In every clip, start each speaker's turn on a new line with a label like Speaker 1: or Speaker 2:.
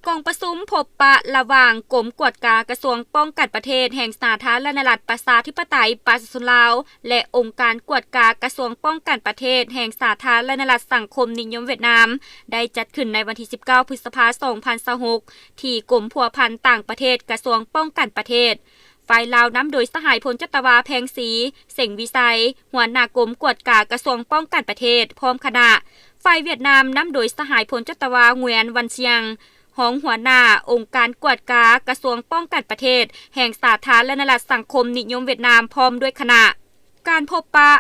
Speaker 1: กองประชุมพบปะระหว่างกรมกวดกากระทรวงป้องกันประเทศแห่งสาธารณรัฐประชาธิปไตยประชาชนลาวและองค์การกวดกากระทรวงป้องกันประเทศแห่งสาธารณรัฐสังคมนิยมเวียดนามได้จัดขึ้นในวันที่19พฤษภาคม2026ที่กรมพัวพันต่างประเทศกระทรวงป้องกันประเทศฝ่ายลาวนำโดยสหายพลจัตวาแพงศรีเส็งวิสัยหัวหน้ากรมกวดกากระทรวงป้องกันประเทศพร้อมคณะฝ่ายเวียดนามนำโดยสหายพลจัตวาเหวียนวันเชียงห้องหัวหน้าองค์การกวดกากระทรวงป้องกันประเทศแห่งสาธารณรัฐสังคมนิยมเวียดนามพร้อมด้วยคณะการพบปะ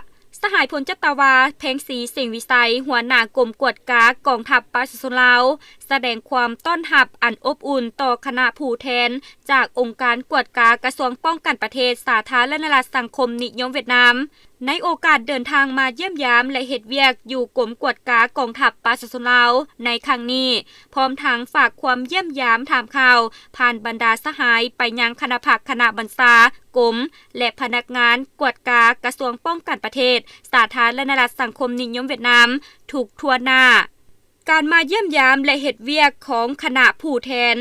Speaker 1: สหายพลจัตวาแพงศรีเส็งวิสัยหัวหน้ากรมกวดกากองทัพประชาชนลาวแสดงความต้อนรับอันอบอุ่นต่อคณะผู้แทนจากองค์การกวดกากระทรวงป้องกันประเทศสาธารณรัฐสังคมนิยมเวียดนามในโอกาสเดินทางมาเยี่ยมยามและเฮ็ดเวียกอยู่กรมกวดกากองทัพประชาชนลาวในครั้งนี้พร้อมทั้งฝากความเยี่ยมยามถามข่าวผ่านบรรดาสหายไปยังคณะผักคณะบัญชากรมและพนักงานกวดกากระทรวงป้องกันประเทศสาธารณรัฐสังคมนิยมเวียดนามถูกทั่วหน้าการมาเยี่ยมยามและเฮ็ดเวียกของคณะผู้แทน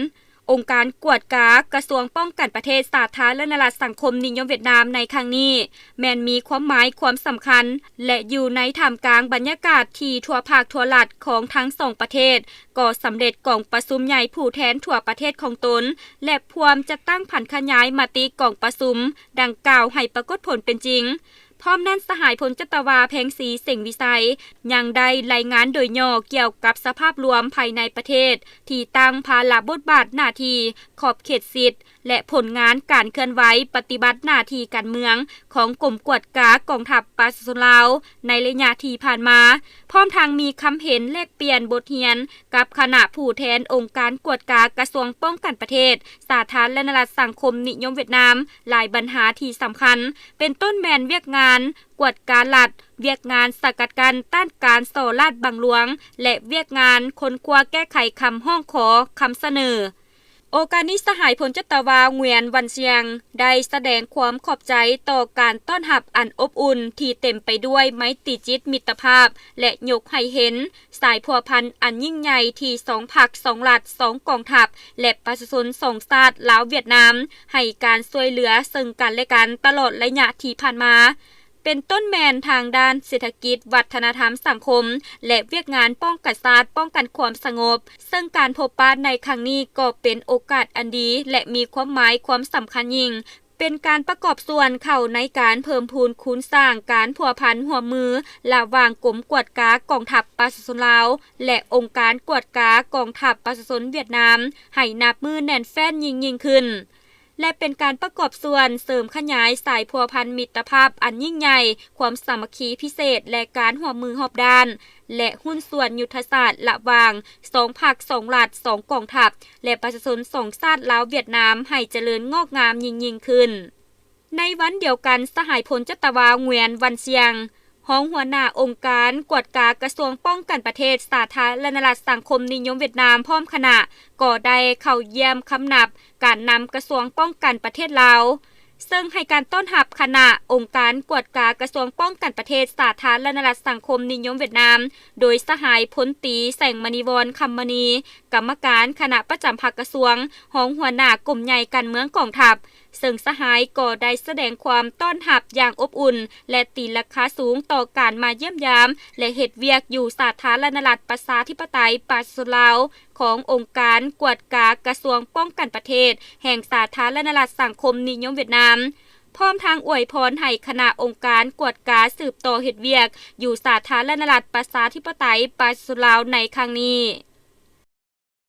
Speaker 1: องค์การกวดกากระทรวงป้องกันประเทศสาธารณรัฐสังคมนิยมเวียดนามในครั้งนี้แม้นมีความหมายความสำคัญและอยู่ในท่ามกลางบรรยากาศที่ทั่วภาคทั่วลัดของทั้งสองประเทศก็สำเร็จกองประชุมใหญ่ผู้แทนทั่วประเทศของตนและพร้อมจะตั้งผันขยายมติกองประชุมดังกล่าวให้ปรากฏผลเป็นจริงพร้อมนั้นสหายพลจัตวาแพงศรีเส็งวิสัยยังได้รายงานโดยย่อเกี่ยวกับสภาพรวมภายในประเทศที่ตั้งภาระบทบาทหน้าที่ขอบเขตสิทธิ์และผลงานการเคลื่อนไหวปฏิบัติหน้าที่การเมืองของกรมกวดกากองทัพประชาชนลาวในระยะที่ผ่านมาพร้อมทางมีคำเห็นแลกเปลี่ยนบทเรียนกับคณะผู้แทนองค์การกวดกากระทรวงป้องกันประเทศสาธารณรัฐสังคมนิยมเวียดนามหลายปัญหาที่สำคัญเป็นต้นแมนเวียกงานกวดกาลัดเวียกงานสกัดกั้นต้านการส่อลาดบังหลวงและเวียกงานคนคว้าแก้ไขคำห้องขอคำเสนอโอกาสนี้สหายพลจัตวาเหวียนวันเชียงได้แสดงความขอบใจต่อการต้อนรับอันอบอุ่นที่เต็มไปด้วยไมตรีจิตมิตรภาพและยกให้เห็นสายพัวพันอันยิ่งใหญ่ที่สองพรรคสองรัฐสองกองทัพและประชาชนสองชาติลาวเวียดนามให้การช่วยเหลือซึ่งกันและกันตลอดระยะที่ผ่านมาเป็นต้นแมนทางด้านเศรษฐกิจวัฒนธรรมสังคมและเวียกงานป้องกันชาติป้องกันความสงบซึ่งการพบปะในครั้งนี้ก็เป็นโอกาสอันดีและมีความหมายความสำคัญยิ่งเป็นการประกอบส่วนเข้าในการเพิ่มพูนคูณสร้างการพัวพันหัวมือระหว่างกรมกวดกากองทัพประชาชนลาวและองค์การกวดกากองทัพประชาชนเวียดนามให้นับมือแน่นแฟ้นยิ่งขึ้นและเป็นการประกอบส่วนเสริมขยายสายพัวพันมิตรภาพอันยิ่งใหญ่ความสามัคคีพิเศษและการร่วมมือรอบด้านและหุ้นส่วนยุทธศาสตร์ระหว่างสองพรรคสองรัฐสองกองทัพและประชาชนสองชาติลาวเวียดนามให้เจริญงอกงามยิ่งขึ้นในวันเดียวกันสหายพลจัตวาเหวียนวันเชียงห้องหัวหน้าองค์การกวดกากระทรวงป้องกันประเทศสาธารณรัฐสังคมนิยมเวียดนามพร้อมคณะก็ได้เข้าเยี่ยมคำนับการนำกระทรวงป้องกันประเทศลาวซึ่งให้การต้อนรับคณะองค์การกวดกากระทรวงป้องกันประเทศสาธารณรัฐสังคมนิยมเวียดนามโดยสหายพลตรีแสงมณีวรคำมณีกรรมการคณะประจำภาคกระทรวงห้องหัวหน้ากลุ่มใหญ่การเมืองกองทัพซึ่งสหายก็ได้แสดงความต้อนรับอย่างอบอุ่นและตีราคาสูงต่อการมาเยี่ยมยามและเฮ็ดเวียกอยู่สาธารณรัฐประชาธิปไตยประชาชนลาวขององค์การกวดกากระทรวงป้องกันประเทศแห่งสาธารณรัฐสังคมนิยมเวียดนามพร้อมทางอวยพรให้คณะองค์การกวดกาสืบต่อเฮ็ดเวียกอยู่สาธารณรัฐประชาธิปไตยประชาชนลาวในครั้งนี้